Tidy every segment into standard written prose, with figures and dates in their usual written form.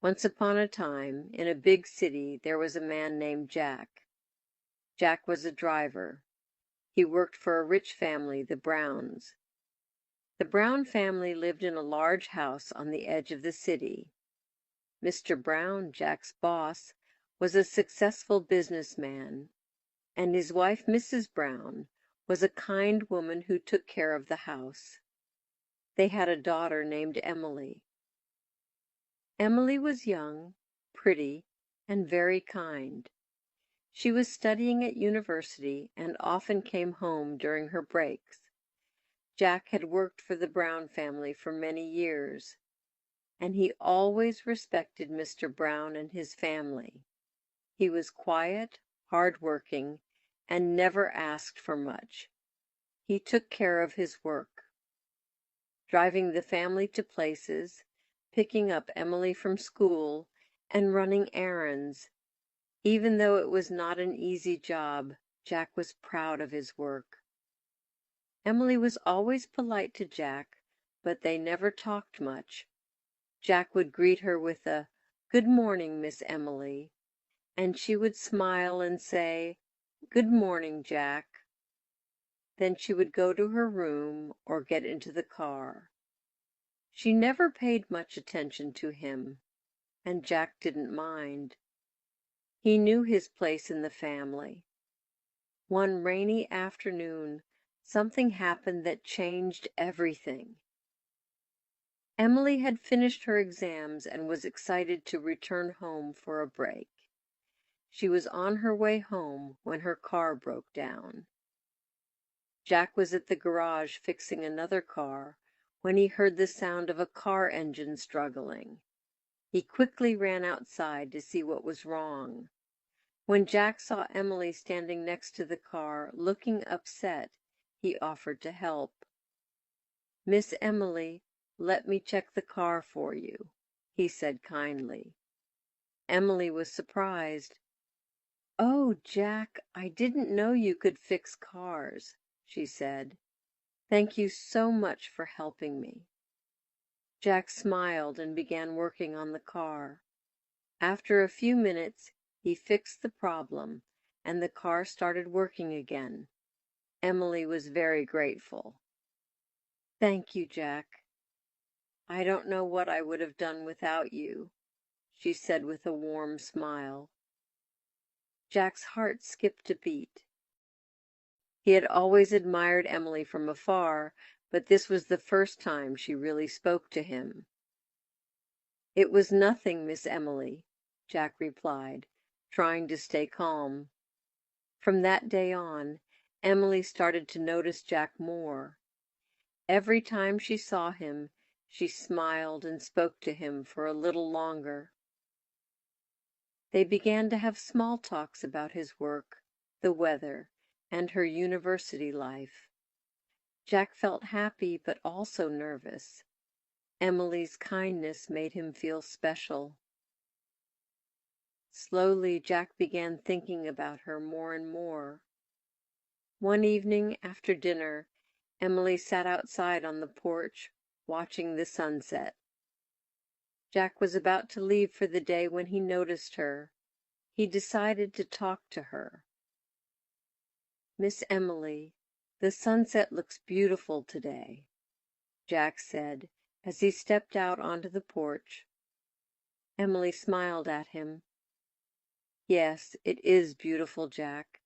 Once upon a time, in a big city, there was a man named Jack. Jack was a driver. He worked for a rich family, the Browns. The Brown family lived in a large house on the edge of the city. Mr. Brown, Jack's boss, was a successful businessman, and his wife, Mrs. Brown, was a kind woman who took care of the house. They had a daughter named Emily. Emily was young, pretty, and very kind. She was studying at university and often came home during her breaks. Jack had worked for the Brown family for many years, and he always respected Mr. Brown and his family. He was quiet, hard-working, and never asked for much. He took care of his work, driving the family to places, picking up Emily from school, and running errands. Even though it was not an easy job, Jack was proud of his work. Emily was always polite to Jack, but they never talked much. Jack would greet her with a "Good morning, Miss Emily," and she would smile and say, "Good morning, Jack." Then she would go to her room or get into the car. She never paid much attention to him, and Jack didn't mind. He knew his place in the family. One rainy afternoon, something happened that changed everything. Emily had finished her exams and was excited to return home for a break. She was on her way home when her car broke down. Jack was at the garage fixing another car when he heard the sound of a car engine struggling. He quickly ran outside to see what was wrong. When Jack saw Emily standing next to the car, looking upset, he offered to help. "Miss Emily, let me check the car for you," he said kindly. Emily was surprised. "Oh, Jack, I didn't know you could fix cars," she said. "Thank you so much for helping me." Jack smiled and began working on the car. After a few minutes, he fixed the problem, and the car started working again. Emily was very grateful. "Thank you, Jack. I don't know what I would have done without you," she said with a warm smile. Jack's heart skipped a beat. He had always admired Emily from afar, but this was the first time she really spoke to him. "It was nothing, Miss Emily," Jack replied, trying to stay calm. From that day on, Emily started to notice Jack more. Every time she saw him, she smiled and spoke to him for a little longer. They began to have small talks about his work, the weather, and her university life. Jack felt happy but also nervous. Emily's kindness made him feel special. Slowly, Jack began thinking about her more and more. One evening after dinner, Emily sat outside on the porch, watching the sunset. Jack was about to leave for the day when he noticed her. He decided to talk to her. "Miss Emily, the sunset looks beautiful today," Jack said as he stepped out onto the porch. Emily smiled at him. "Yes, it is beautiful, Jack.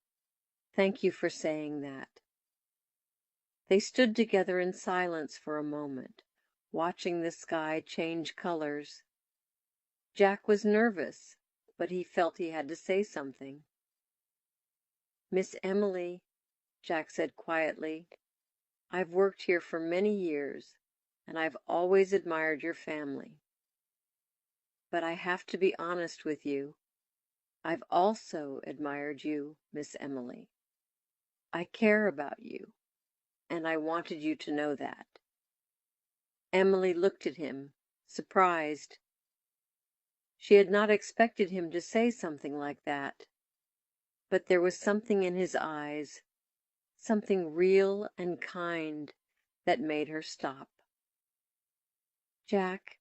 Thank you for saying that." They stood together in silence for a moment, watching the sky change colors. Jack was nervous, but he felt he had to say something. "Miss Emily," Jack said quietly, "I've worked here for many years, and I've always admired your family. But I have to be honest with you. I've also admired you, Miss Emily. I care about you, and I wanted you to know that." Emily looked at him, surprised. She had not expected him to say something like that. But there was something in his eyes, something real and kind, that made her stop. "Jack,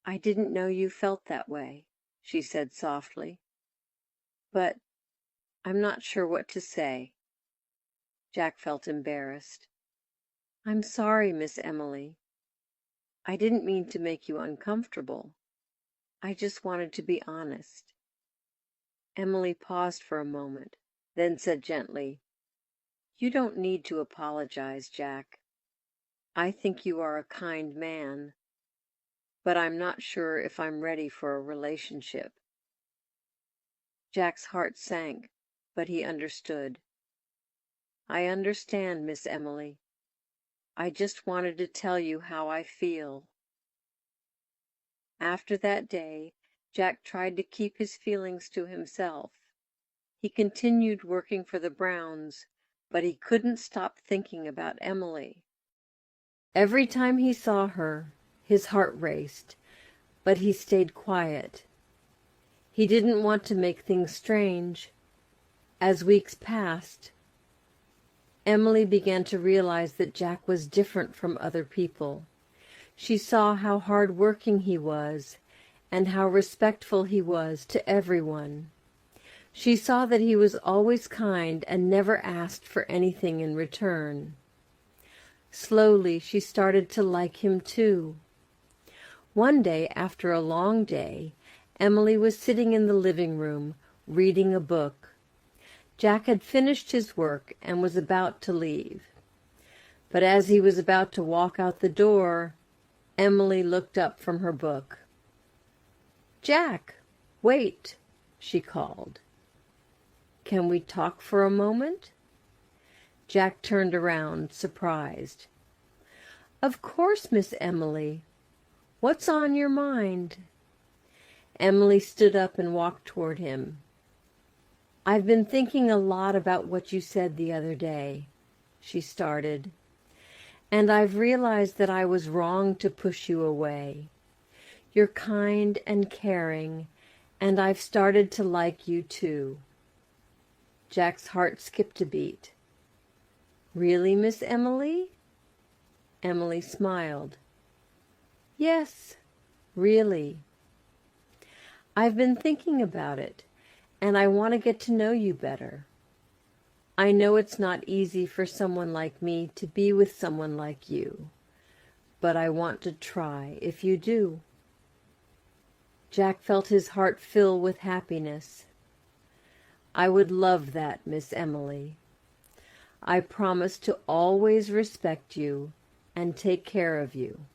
"I didn't know you felt that way," she said softly. "But I'm not sure what to say." Jack felt embarrassed. "I'm sorry, Miss Emily. I didn't mean to make you uncomfortable. I just wanted to be honest." Emily paused for a moment, then said gently, "You don't need to apologize, Jack. I think you are a kind man, but I'm not sure if I'm ready for a relationship." Jack's heart sank, but he understood. "I understand, Miss Emily. I just wanted to tell you how I feel." After that day, Jack tried to keep his feelings to himself. He continued working for the Browns, but he couldn't stop thinking about Emily. Every time he saw her, his heart raced, but he stayed quiet. He didn't want to make things strange. As weeks passed, Emily began to realize that Jack was different from other people. She saw how hard-working he was and how respectful he was to everyone. She saw that he was always kind and never asked for anything in return. Slowly, she started to like him too. One day, after a long day, Emily was sitting in the living room, reading a book. Jack had finished his work and was about to leave. But as he was about to walk out the door, Emily looked up from her book. "Jack, wait," she called. "Can we talk for a moment?" Jack turned around, surprised. "Of course, Miss Emily. What's on your mind?" Emily stood up and walked toward him. "I've been thinking a lot about what you said the other day," she started, "and I've realized that I was wrong to push you away. You're kind and caring, and I've started to like you too." Jack's heart skipped a beat. "Really, Miss Emily?" Emily smiled. "Yes, really. I've been thinking about it, and I want to get to know you better. I know it's not easy for someone like me to be with someone like you, but I want to try if you do." Jack felt his heart fill with happiness. "I would love that, Miss Emily. I promise to always respect you and take care of you."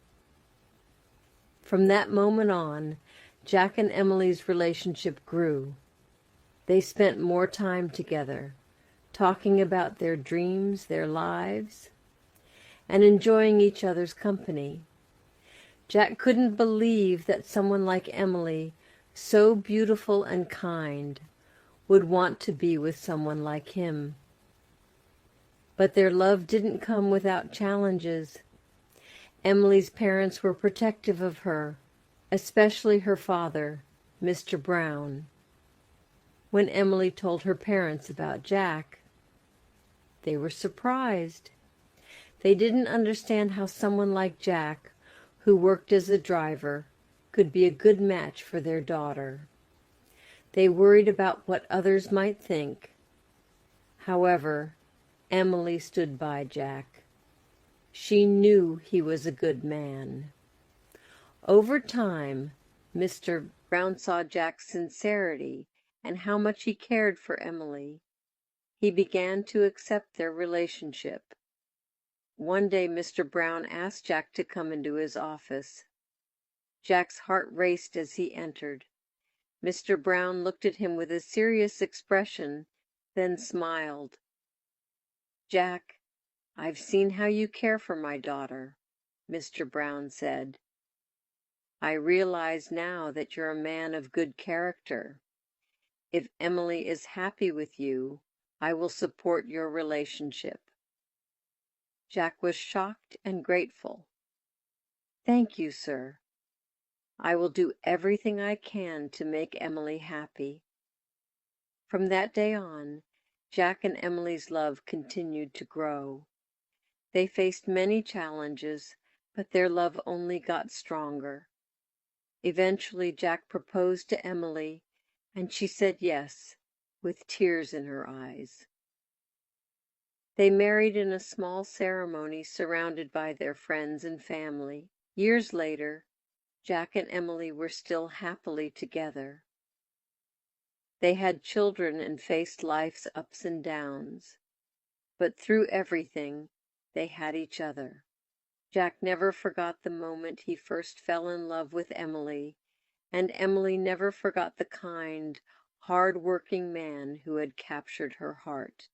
From that moment on, Jack and Emily's relationship grew. They spent more time together, talking about their dreams, their lives, and enjoying each other's company. Jack couldn't believe that someone like Emily, so beautiful and kind, would want to be with someone like him. But their love didn't come without challenges. Emily's parents were protective of her, especially her father, Mr. Brown. When Emily told her parents about Jack, they were surprised. They didn't understand how someone like Jack, who worked as a driver, could be a good match for their daughter. They worried about what others might think. However, Emily stood by Jack. She knew he was a good man. Over time, Mr. Brown saw Jack's sincerity and how much he cared for Emily. He began to accept their relationship. One day Mr. Brown asked Jack to come into his office. Jack's heart raced as he entered. Mr. Brown looked at him with a serious expression, then smiled. "Jack, I've seen how you care for my daughter," Mr. Brown said. "I realize now that you're a man of good character. If Emily is happy with you, I will support your relationship." Jack was shocked and grateful. "Thank you, sir. I will do everything I can to make Emily happy." From that day on, Jack and Emily's love continued to grow. They faced many challenges, but their love only got stronger. Eventually Jack proposed to Emily, and she said yes, with tears in her eyes. They married in a small ceremony surrounded by their friends and family. Years later, Jack and Emily were still happily together. They had children and faced life's ups and downs, but through everything, they had each other. Jack never forgot the moment he first fell in love with Emily, and Emily never forgot the kind, hard-working man who had captured her heart.